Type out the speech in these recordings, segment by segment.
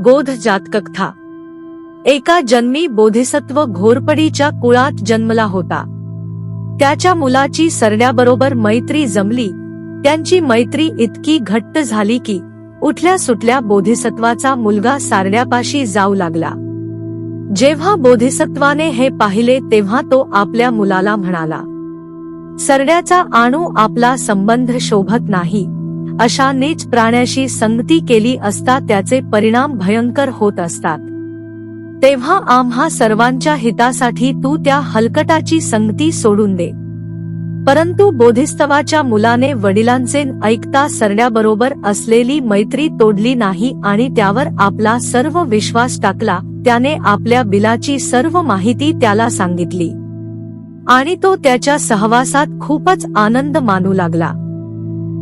गोध जातककथा। एका जन्मी बोधिसत्व घोरपडीच्या कुळात जन्मला होता। त्याच्या मुलाची सरड्याबरोबर मैत्री जमली। त्यांची मैत्री इतकी घट्ट झाली की उठल्या सुटल्या बोधिसत्वाचा मुलगा सारड्यापाशी जाऊ लागला। जेव्हा बोधिसत्वाने हे पाहिले तेव्हा तो आपल्या मुलाला म्हणाला, सरड्याचा आणू आपला संबंध शोभत नाही। अशा नीच प्राण्याशी संगती केली असता त्याचे परिणाम भयंकर होत असतात। तेव्हा आम्हा सर्वांच्या हितासाठी तू त्या हलकटाची संगती सोडून दे। परंतु बोधिसत्वाच्या मुलाने वडिलांचे ऐकता सरड्याबरोबर असलेली मैत्री तोडली नाही आणि त्यावर आपला सर्व विश्वास टाकला। त्याने आपल्या बिलाची सर्व माहिती त्याला सांगितली आणि तो त्याच्या सहवासात खूपच आनंद मानू लागला।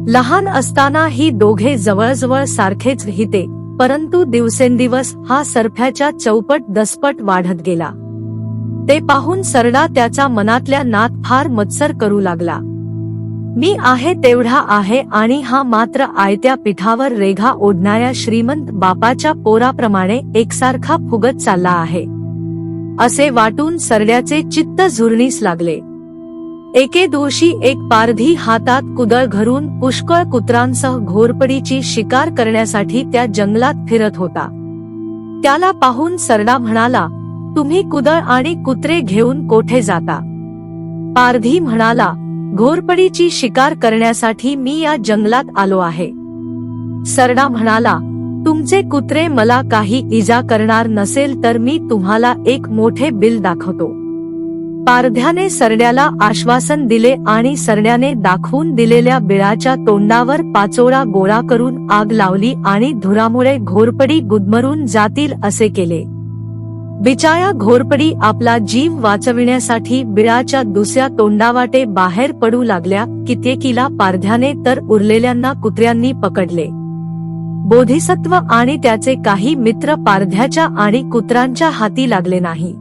लहान असताना ही दोघे जवळजवळ सारखेच राहते, परंतु दिवसेंदिवस हा सरफ्याच्या चौपट दसपट वाढत गेला। ते पाहून सरडा त्याच्या मनातल्या नात फार मत्सर करू लागला। मी आहे तेवढा आहे आणि हा मात्र आयत्या पिठावर रेघा ओढणाऱ्या श्रीमंत बापाच्या पोराप्रमाणे एकसारखा फुगत चालला आहे, असे वाटून सरड्याचे चित्त झुरणीस लागले। एके दिवशी एक पारधी हातात कुदळ धरून पुष्कळ कुत्रांसह घोरपडीची शिकार करण्यासाठी त्या जंगलात फिरत होता। त्याला पाहून सरडा म्हणाला, तुम्ही कुदळ आणि कुत्रे घेऊन कोठे जाता? पारधी म्हणाला, घोरपडीची शिकार करण्यासाठी मी या जंगलात आलो आहे। सरडा म्हणाला, तुमचे कुत्रे मला काही इजा करणार नसेल तर मी तुम्हाला एक मोठे बिल दाखवतो। पारध्याने सरड्याला आश्वासन दिले आणि सरड्याने दाखवून दिलेल्या बिळाच्या तोंडावर पाचोळा गोळा करून आग लावली आणि धुरामुळे घोरपडी गुदमरून जातील असे केले। बिचाया घोरपडी आपला जीव वाचविण्यासाठी बिळाच्या दुसऱ्या तोंडावाटे बाहेर पडू लागल्या। कित्येकीला पारध्याने तर उरलेल्यांना कुत्र्यांनी पकडले। बोधिसत्व आणि त्याचे काही मित्र पारध्याच्या आणि कुत्रांच्या हाती लागले नाही।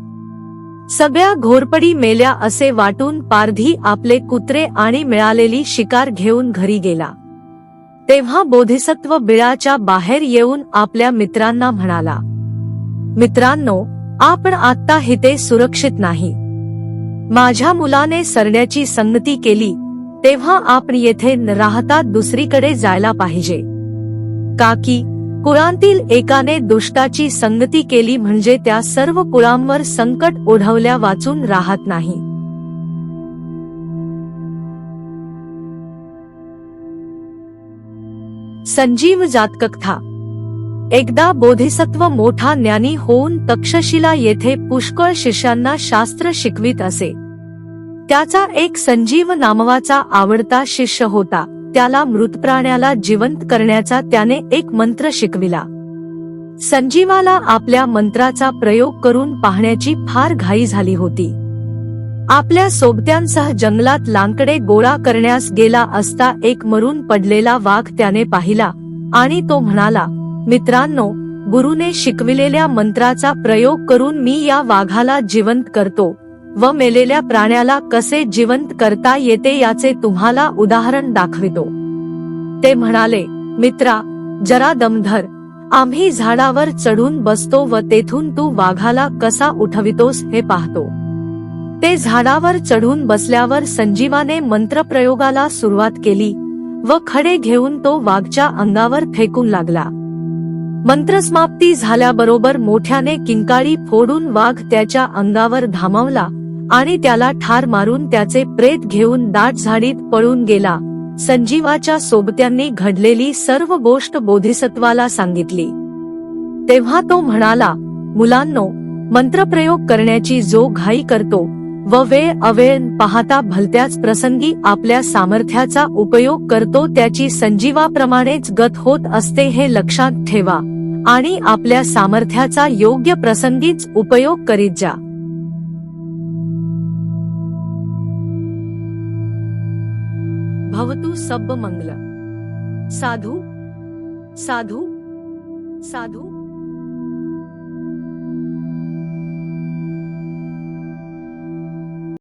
सगळ्या घोरपडी मेल्या असे वाटून पारधी आपले कुत्रे आणि मिळालेली शिकार घेऊन घरी गेला। तेव्हा बोधिसत्व बिळाच्या बाहेर येऊन आपल्या मित्रांना म्हणाला, मित्रांनो, आपण आत्ता इथे सुरक्षित नाही। माझ्या मुलाने सरड्याची संगती केली, तेव्हा आपण येथे न राहता दुसरीकडे जायला पाहिजे। काकी, कुळांतील एकाने दुष्टाची संगती केली म्हणजे त्या सर्व कुळांवर संकट ओढवल्या वाचून राहत नाही। संजीव जातककथा। एकदा बोधिसत्व मोठा ज्ञानी होऊन तक्षशिला येथे पुष्कळ शिष्यांना शास्त्र शिकवित असे। त्याचा एक संजीव नामवाचा आवडता शिष्य होता। त्याला मृत प्राण्याला जिवंत करण्याचा त्याने एक मंत्र शिकविला। संजीवाला आपल्या मंत्राचा प्रयोग करून पाहण्याची फार घाई झाली होती। आपल्या सोबत्यांसह जंगलात लांकडे गोळा करण्यास गेला असता एक मरून पडलेला वाघ त्याने पाहिला आणि तो म्हणाला, मित्रांनो, गुरुने शिकविलेल्या मंत्राचा प्रयोग करून मी या वाघाला जिवंत करतो व मेलेल्या प्राण्याला कसे जिवंत करता येते याचे तुम्हाला उदाहरण दाखवितो। ते म्हणाले, मित्रा, जरा दम धर, आम्ही झाडावर चढून बसतो व तेथून तू वाघाला कसा उठवितोस हे पाहतो। ते झाडावर चढून बसल्यावर संजीवाने मंत्रप्रयोगाला सुरुवात केली व खडे घेऊन तो वाघच्या अंगावर फेकून लागला। मंत्रसमाप्ती झाल्याबरोबर मोठ्याने किंकाळी फोडून वाघ त्याच्या अंगावर धामावला आणि त्याला ठार मारून त्याचे प्रेत घेऊन दाट झाडीत पळून गेला। संजीवाच्या सोबत्यांनी घडलेली सर्व गोष्ट बोधिसत्वाला सांगितली। तेव्हा तो म्हणाला, मुलांनो, मंत्रप्रयोग करण्याची जो घाई करतो व वेळ अवेळ पाहता भलत्याच प्रसंगी आपल्या सामर्थ्याचा उपयोग करतो त्याची संजीवाप्रमाणेच गत होत असते हे लक्षात ठेवा आणि आपल्या सामर्थ्याचा योग्य प्रसंगीच उपयोग करीत जा। भवतु सब्ब मंगल। साधु साधु साधु।